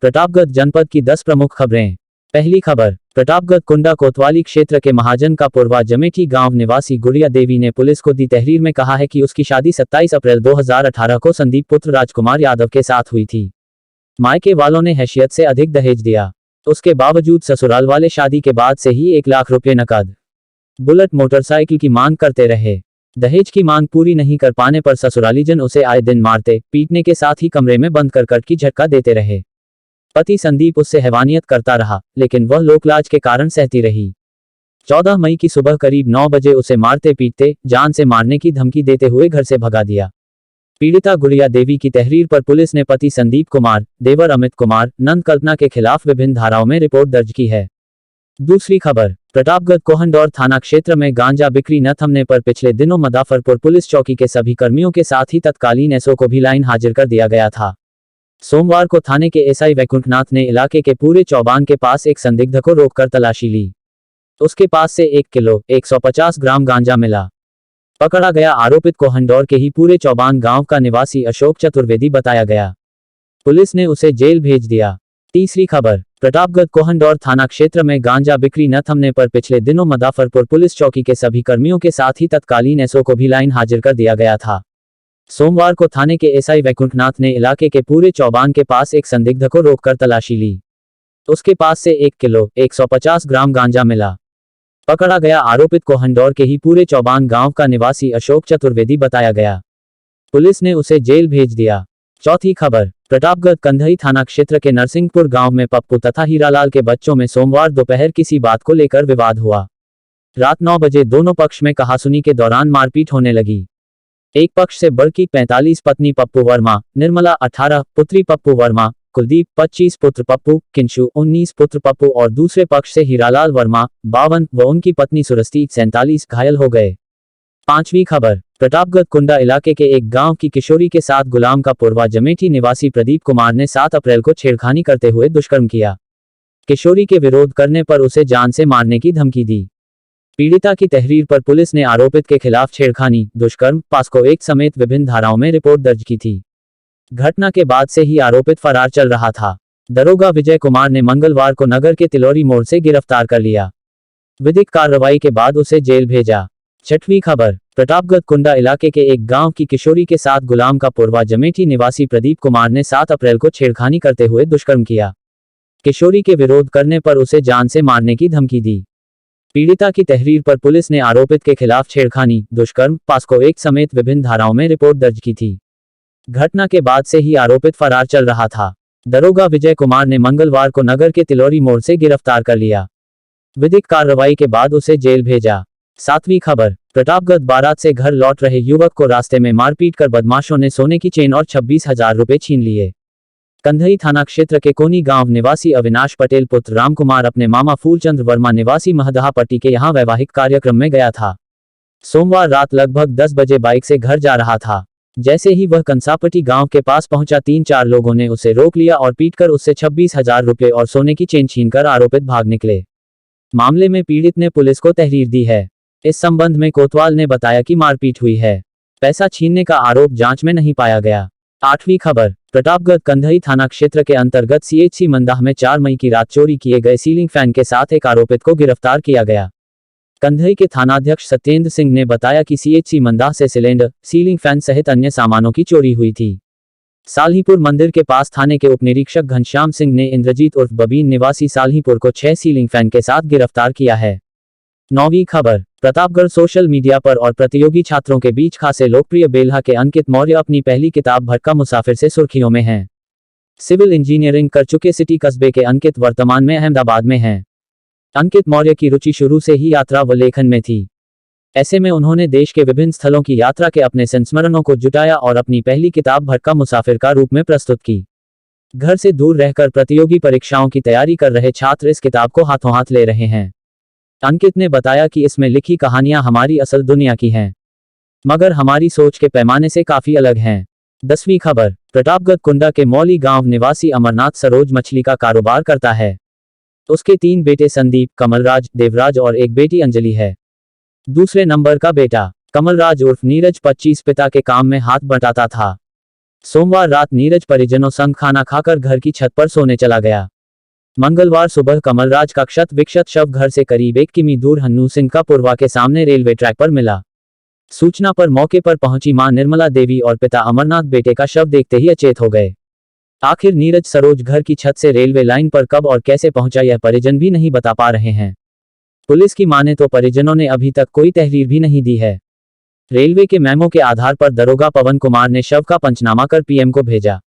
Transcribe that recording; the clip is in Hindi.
प्रतापगढ़ जनपद की 10 प्रमुख खबरें। पहली खबर, प्रतापगढ़ कुंडा कोतवाली क्षेत्र के महाजन का पुरवा जमेठी गांव निवासी गुड़िया देवी ने पुलिस को दी तहरीर में कहा है कि उसकी शादी 27 अप्रैल 2018 को संदीप पुत्र राजकुमार यादव के साथ हुई थी। मायके वालों ने हैसियत से अधिक दहेज दिया। उसके बावजूद ससुराल वाले शादी के बाद से ही 1 लाख रुपए नकद, बुलेट मोटरसाइकिल की मांग करते रहे। दहेज की मांग पूरी नहीं कर पाने पर ससुरालीजन उसे आए दिन मारते पीटने के साथ ही कमरे में बंद कर कट की झटका देते रहे। पति संदीप उससे हैवानियत करता रहा, लेकिन वह लोकलाज के कारण सहती रही। 14 मई की सुबह करीब 9 बजे उसे मारते पीटते, जान से मारने की धमकी देते हुए घर से भगा दिया। पीड़िता गुड़िया देवी की तहरीर पर पुलिस ने पति संदीप कुमार, देवर अमित कुमार, नंद कल्पना के खिलाफ विभिन्न धाराओं में रिपोर्ट दर्ज की है। दूसरी खबर, प्रतापगढ़ कोहंडौर थाना क्षेत्र में गांजा बिक्री न थमने पर पिछले दिनों मुजफ्फरपुर पुलिस चौकी के सभी कर्मियों के साथ ही तत्कालीन एसओ को भी लाइन हाजिर कर दिया गया था। सोमवार को थाने के एसआई वैकुंठनाथ ने इलाके के पूरे चौबान के पास एक संदिग्ध को रोककर तलाशी ली। उसके पास से 1 किलो 150 ग्राम गांजा मिला। पकड़ा गया आरोपित कोहंडौर के ही पूरे चौबान गांव का निवासी अशोक चतुर्वेदी बताया गया। पुलिस ने उसे जेल भेज दिया। तीसरी खबर, प्रतापगढ़ कोहंडौर थाना क्षेत्र में गांजा बिक्री न थमने पर पिछले दिनों मुजफ्फरपुर पुलिस चौकी के सभी कर्मियों के साथ ही तत्कालीन एसओ को भी लाइन हाजिर कर दिया गया था। सोमवार को थाने के एसआई वैकुंठनाथ ने इलाके के पूरे चौबान के पास एक संदिग्ध को रोककर तलाशी ली। उसके पास से 1 किलो 150 ग्राम गांजा मिला। पकड़ा गया आरोपित कोहंडौर के ही पूरे चौबान गांव का निवासी अशोक चतुर्वेदी बताया गया। पुलिस ने उसे जेल भेज दिया। चौथी खबर, प्रतापगढ़ कंधई थाना क्षेत्र के नरसिंहपुर गांव में पप्पू तथा हीरालाल के बच्चों में सोमवार दोपहर किसी बात को लेकर विवाद हुआ। रात 9 बजे दोनों पक्ष में कहासुनी के दौरान मारपीट होने लगी। एक पक्ष से बड़की 45 पत्नी पप्पू वर्मा, निर्मला 18, पुत्री पप्पू वर्मा, कुलदीप 25 पुत्र पप्पू, किंशु 19 पुत्र पप्पू और दूसरे पक्ष से हीरालाल वर्मा 52 व उनकी पत्नी सुरस्ती 47 घायल हो गए। पांचवी खबर, प्रतापगढ़ कुंडा इलाके के एक गांव की किशोरी के साथ गुलाम का पुरवा जमेठी निवासी प्रदीप कुमार ने 7 अप्रैल को छेड़खानी करते हुए दुष्कर्म किया। किशोरी के विरोध करने पर उसे जान से मारने की धमकी दी। पीड़िता की तहरीर पर पुलिस ने आरोपित के खिलाफ छेड़खानी, दुष्कर्म, पास्को एक्ट समेत विभिन्न धाराओं में रिपोर्ट दर्ज की थी। घटना के बाद से ही आरोपित फरार चल रहा था। दरोगा विजय कुमार ने मंगलवार को नगर के तिलोरी मोड़ से गिरफ्तार कर लिया। विधिक कार्रवाई के बाद उसे जेल भेजा। छठवीं खबर, प्रतापगढ़ कुंडा इलाके के एक गांव की किशोरी के साथ गुलाम का पुरवा जमेठी निवासी प्रदीप कुमार ने 7 अप्रैल को छेड़खानी करते हुए दुष्कर्म किया। किशोरी के विरोध करने पर उसे जान से मारने की धमकी दी। पीड़िता की तहरीर पर पुलिस ने आरोपित के खिलाफ छेड़खानी, दुष्कर्म, पास्को एक्ट समेत विभिन्न धाराओं में रिपोर्ट दर्ज की थी। घटना के बाद से ही आरोपित फरार चल रहा था। दरोगा विजय कुमार ने मंगलवार को नगर के तिलोरी मोड़ से गिरफ्तार कर लिया। विधिक कार्रवाई के बाद उसे जेल भेजा। सातवीं खबर, प्रतापगढ़ बारात से घर लौट रहे युवक को रास्ते में मारपीट कर बदमाशों ने सोने की चेन और 26,000 रुपए छीन लिए। कंधई थाना क्षेत्र के कोनी गांव निवासी अविनाश पटेल पुत्र रामकुमार अपने मामा फूलचंद्र वर्मा निवासी महदहापट्टी के यहां वैवाहिक कार्यक्रम में गया था। सोमवार रात लगभग 10 बजे बाइक से घर जा रहा था। जैसे ही वह कंसापट्टी गांव के पास पहुंचा 3-4 लोगों ने उसे रोक लिया और पीटकर उससे 26,000 रुपए और सोने की चेन छीनकर आरोपित भाग निकले। मामले में पीड़ित ने पुलिस को तहरीर दी है। इस संबंध में कोतवाल ने बताया कि मारपीट हुई है। पैसा छीनने का आरोप जांच में नहीं पाया गया। आठवीं खबर, प्रतापगढ़ कंधई थाना क्षेत्र के अंतर्गत सीएचसी मंदाह में 4 मई की रात चोरी किए गए सीलिंग फैन के साथ एक आरोपित को गिरफ्तार किया गया। कंधई के थानाध्यक्ष सत्येंद्र सिंह ने बताया कि सीएचसी मंदाह से सिलेंडर, सीलिंग फैन सहित अन्य सामानों की चोरी हुई थी। साल्हीपुर मंदिर के पास थाने के उपनिरीक्षक घनश्याम सिंह ने इंद्रजीत उर्फ बबीन निवासी साल्हीपुर को 6 सीलिंग फैन के साथ गिरफ्तार किया है। 9वीं खबर, प्रतापगढ़ सोशल मीडिया पर और प्रतियोगी छात्रों के बीच खासे लोकप्रिय बेल्हा के अंकित मौर्य अपनी पहली किताब भटका मुसाफिर से सुर्खियों में हैं। सिविल इंजीनियरिंग कर चुके सिटी कस्बे के अंकित वर्तमान में अहमदाबाद में हैं। अंकित मौर्य की रुचि शुरू से ही यात्रा व लेखन में थी। ऐसे में उन्होंने देश के विभिन्न स्थलों की यात्रा के अपने संस्मरणों को जुटाया और अपनी पहली किताब भटका मुसाफिर का रूप में प्रस्तुत की। घर से दूर रहकर प्रतियोगी परीक्षाओं की तैयारी कर रहे छात्र इस किताब को हाथों हाथ ले रहे हैं। अंकित ने बताया कि इसमें लिखी कहानियां हमारी असल दुनिया की हैं, मगर हमारी सोच के पैमाने से काफी अलग हैं। 10वीं खबर, प्रतापगढ़ कुंडा के मौली गांव निवासी अमरनाथ सरोज मछली का कारोबार करता है। उसके 3 बेटे संदीप, कमलराज, देवराज और एक बेटी अंजलि है। दूसरे नंबर का बेटा कमलराज उर्फ नीरज 25 पिता के काम में हाथ बटाता था। सोमवार रात नीरज परिजनों संग खाना खाकर घर की छत पर सोने चला गया। मंगलवार सुबह कमलराज का क्षत विक्षत शव घर से करीब 1 किमी दूर हन्नू सिंह का पुरवा के सामने रेलवे ट्रैक पर मिला। सूचना पर मौके पर पहुंची मां निर्मला देवी और पिता अमरनाथ बेटे का शव देखते ही अचेत हो गए। आखिर नीरज सरोज घर की छत से रेलवे लाइन पर कब और कैसे पहुंचा यह परिजन भी नहीं बता पा रहे हैं। पुलिस की माने तो परिजनों ने अभी तक कोई तहरीर भी नहीं दी है। रेलवे के मेमो के आधार पर दरोगा पवन कुमार ने शव का पंचनामा कर पीएम को भेजा।